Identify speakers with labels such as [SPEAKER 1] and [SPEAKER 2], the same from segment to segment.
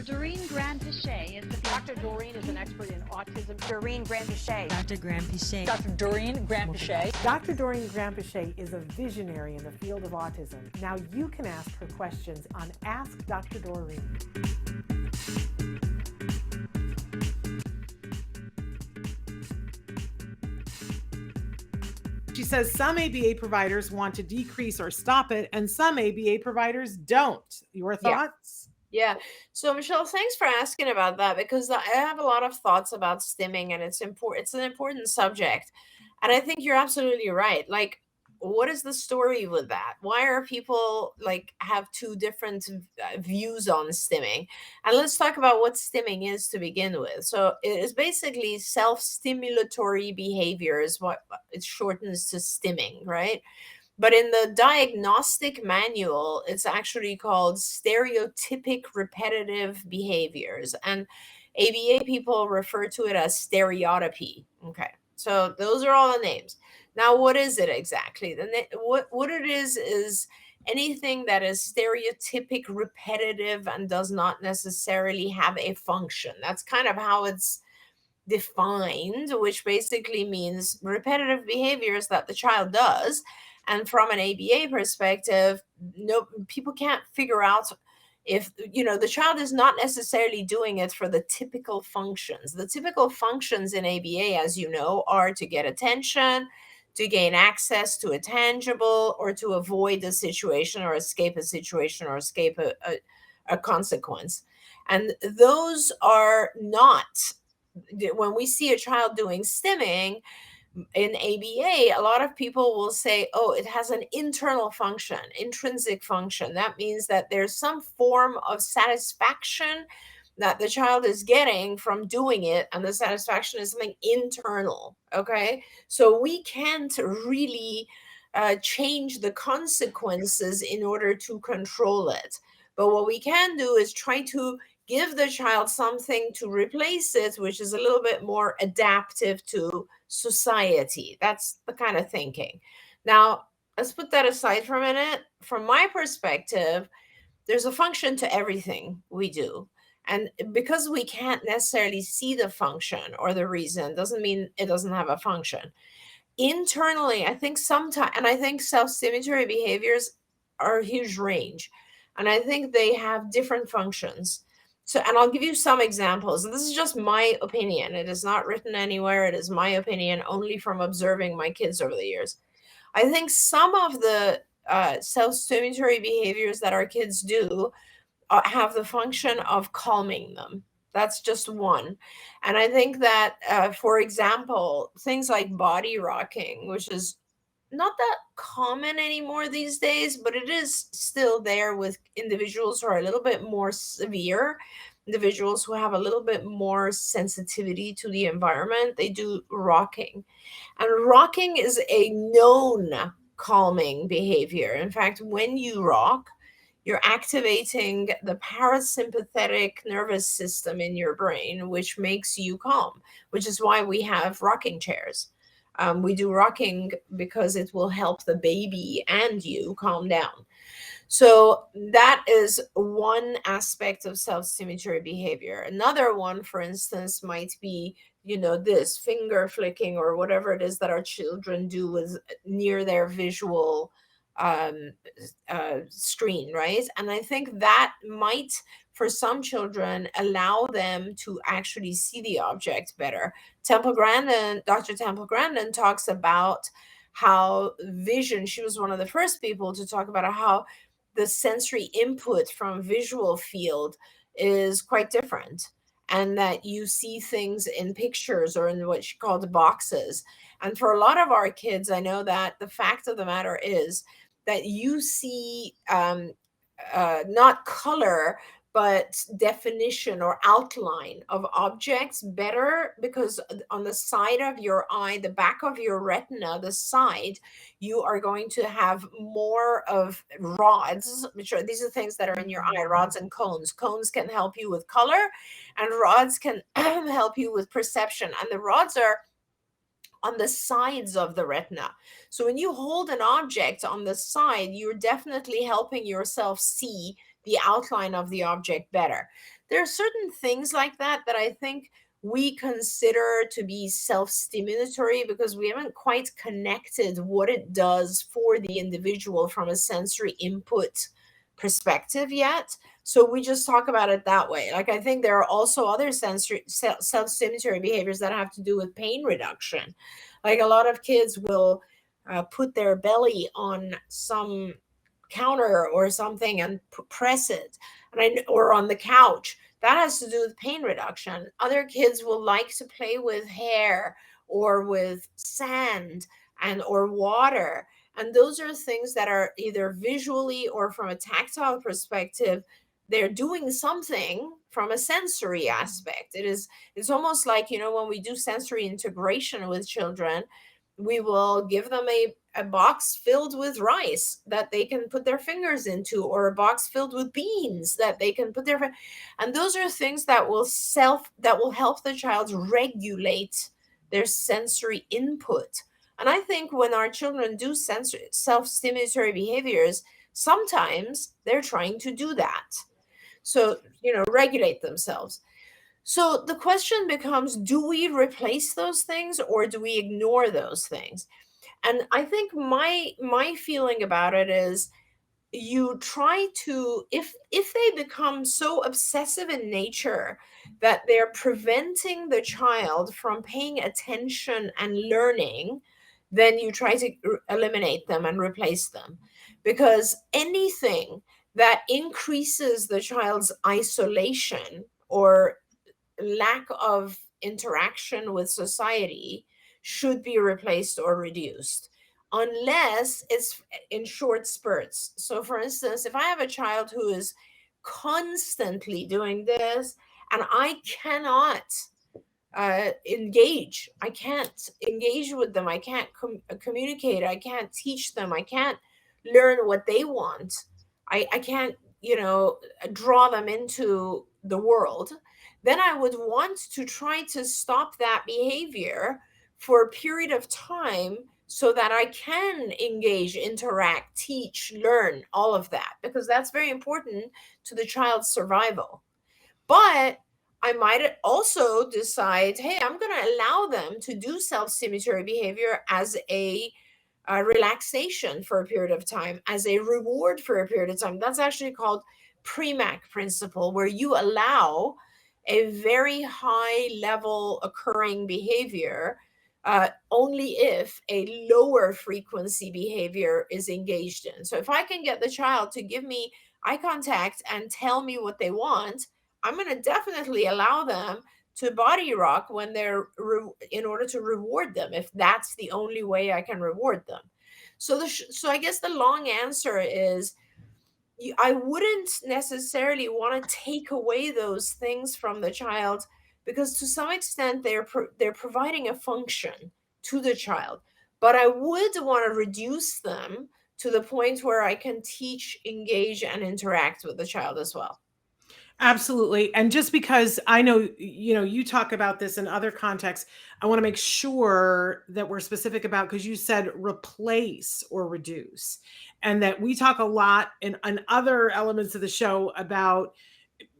[SPEAKER 1] Doreen Granpeesheh is the
[SPEAKER 2] Dr. Doreen is an expert in autism.
[SPEAKER 3] Doreen Granpeesheh.
[SPEAKER 4] Dr. Granpeesheh.
[SPEAKER 5] Dr. Doreen Granpeesheh.
[SPEAKER 6] Dr. Doreen Granpeesheh is a visionary in the field of autism. Now you can ask her questions on Ask Dr. Doreen. She says some ABA providers want to decrease or stop it, and some ABA providers don't. Your thoughts?
[SPEAKER 7] Yeah. So Michelle, thanks for asking about that, because I have a lot of thoughts about stimming, and it's important. It's an important subject. And I think you're absolutely right. Like, what is the story with that? Why are people have two different views on stimming? And let's talk about what stimming is to begin with. So it is basically self-stimulatory behavior is what it shortens to stimming, right? But in the diagnostic manual, it's actually called stereotypic repetitive behaviors. And ABA people refer to it as stereotypy. Okay. So those are all the names. Now, what is it exactly? What it is anything that is stereotypic, repetitive, and does not necessarily have a function. That's kind of how it's defined, which basically means repetitive behaviors that the child does. And from an ABA perspective, no, people can't figure out if, the child is not necessarily doing it for the typical functions. The typical functions in ABA, as you know, are to get attention, to gain access to a tangible, or to avoid a situation or escape a situation or escape a consequence. And those are not, when we see a child doing stimming in ABA, a lot of people will say, oh, it has an internal function, intrinsic function. That means that there's some form of satisfaction that the child is getting from doing it, and the satisfaction is something internal. Okay, so we can't really change the consequences in order to control it. But what we can do is try to give the child something to replace it, which is a little bit more adaptive to society. That's the kind of thinking. Now, let's put that aside for a minute. From my perspective, there's a function to everything we do. And because we can't necessarily see the function or the reason, doesn't mean it doesn't have a function. Internally, I think sometimes, and I think self-stimulatory behaviors are a huge range. And I think they have different functions. So, and I'll give you some examples. And this is just my opinion. It is not written anywhere. It is my opinion only from observing my kids over the years. I think some of the self-stimulatory behaviors that our kids do have the function of calming them. That's just one. And I think that, for example, things like body rocking, which is not that common anymore these days, but it is still there with individuals who are a little bit more severe, individuals who have a little bit more sensitivity to the environment. They do rocking. And rocking is a known calming behavior. In fact, when you rock, you're activating the parasympathetic nervous system in your brain, which makes you calm, which is why we have rocking chairs. We do rocking because it will help the baby and you calm down. So that is one aspect of self-stimulatory behavior. Another one, for instance, might be, this finger flicking or whatever it is that our children do with near their visual screen, right? And I think that might, for some children, allow them to actually see the object better. Dr. Temple Grandin talks about how vision, she was one of the first people to talk about how the sensory input from visual field is quite different, and that you see things in pictures or in what she called boxes. And for a lot of our kids, I know that the fact of the matter is that you see not color, but definition or outline of objects better, because on the side of your eye, the back of your retina, the side, you are going to have more of rods, which are, these are things that are in your eye, rods and cones. Cones can help you with color, and rods can help you with perception. And the rods are on the sides of the retina. So when you hold an object on the side, you're definitely helping yourself see the outline of the object better. There are certain things like that that I think we consider to be self-stimulatory because we haven't quite connected what it does for the individual from a sensory input perspective yet. So we just talk about it that way. Like I think there are also other sensory self-stimulatory behaviors that have to do with pain reduction. Like a lot of kids will put their belly on some counter or something and press it, or on the couch. That has to do with pain reduction. Other kids will like to play with hair or with sand and or water. And those are things that are either visually or from a tactile perspective, they're doing something from a sensory aspect. It's almost like, when we do sensory integration with children, we will give them a box filled with rice that they can put their fingers into, or a box filled with beans that they can put and those are things that will help the child regulate their sensory input. And I think when our children do self-stimulatory behaviors, sometimes they're trying to do that. So, regulate themselves. So the question becomes, do we replace those things or do we ignore those things? And I think my feeling about it is, you try to, if they become so obsessive in nature that they're preventing the child from paying attention and learning, then you try to eliminate them and replace them. Because anything that increases the child's isolation or lack of interaction with society should be replaced or reduced, unless it's in short spurts. So for instance, if I have a child who is constantly doing this and I cannot engage, I can't engage with them, I can't communicate, I can't teach them, I can't learn what they want, I can't draw them into the world, then I would want to try to stop that behavior for a period of time so that I can engage, interact, teach, learn, all of that, because that's very important to the child's survival. But I might also decide, hey, I'm going to allow them to do self-stimulatory behavior as a relaxation for a period of time, as a reward for a period of time. That's actually called Premack principle, where you allow a very high level occurring behavior only if a lower frequency behavior is engaged in. So if I can get the child to give me eye contact and tell me what they want, I'm going to definitely allow them to body rock when they're in order to reward them, if that's the only way I can reward them. So so I guess the long answer is, I wouldn't necessarily want to take away those things from the child, because to some extent they're providing a function to the child, but I would want to reduce them to the point where I can teach, engage, and interact with the child as well.
[SPEAKER 6] Absolutely. And just because I know, you talk about this in other contexts, I want to make sure that we're specific about, because you said replace or reduce, and that we talk a lot in other elements of the show about,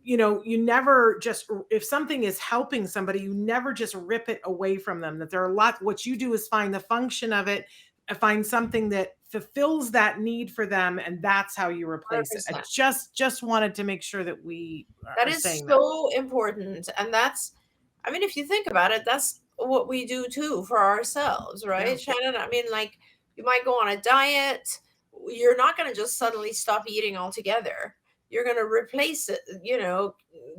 [SPEAKER 6] you never just, if something is helping somebody, you never just rip it away from them, that there are a lot, what you do is find the function of it, find something that fulfills that need for them, and that's how you replace
[SPEAKER 7] 100%.
[SPEAKER 6] it. I just wanted to make sure that we
[SPEAKER 7] That
[SPEAKER 6] are
[SPEAKER 7] is
[SPEAKER 6] saying
[SPEAKER 7] so important. And that's, I mean, if you think about it, that's what we do too for ourselves, right,
[SPEAKER 6] Yeah.
[SPEAKER 7] Shannon? I mean, like, you might go on a diet, you're not going to just suddenly stop eating altogether. You're going to replace it,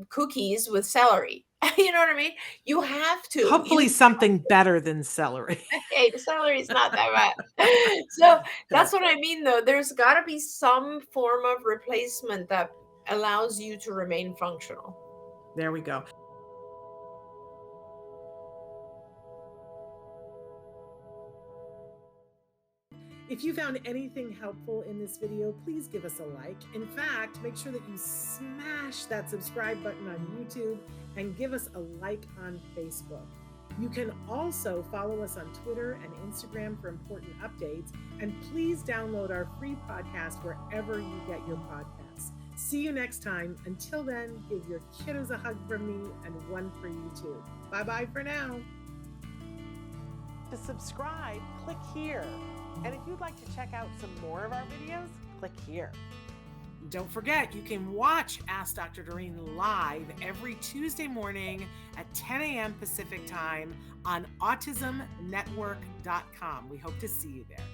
[SPEAKER 7] cookies with celery. You know what I mean? You have to.
[SPEAKER 6] Hopefully something better than celery.
[SPEAKER 7] Hey, the celery is not that bad. So that's what I mean, though. There's got to be some form of replacement that allows you to remain functional.
[SPEAKER 6] There we go. If you found anything helpful in this video, please give us a like. In fact, make sure that you smash that subscribe button on YouTube and give us a like on Facebook. You can also follow us on Twitter and Instagram for important updates. And please download our free podcast wherever you get your podcasts. See you next time. Until then, give your kiddos a hug from me and one for you too. Bye-bye for now.
[SPEAKER 3] To subscribe, click here. And if you'd like to check out some more of our videos, click here.
[SPEAKER 6] Don't forget, you can watch Ask Dr. Doreen live every Tuesday morning at 10 a.m. Pacific time on autismnetwork.com. We hope to see you there.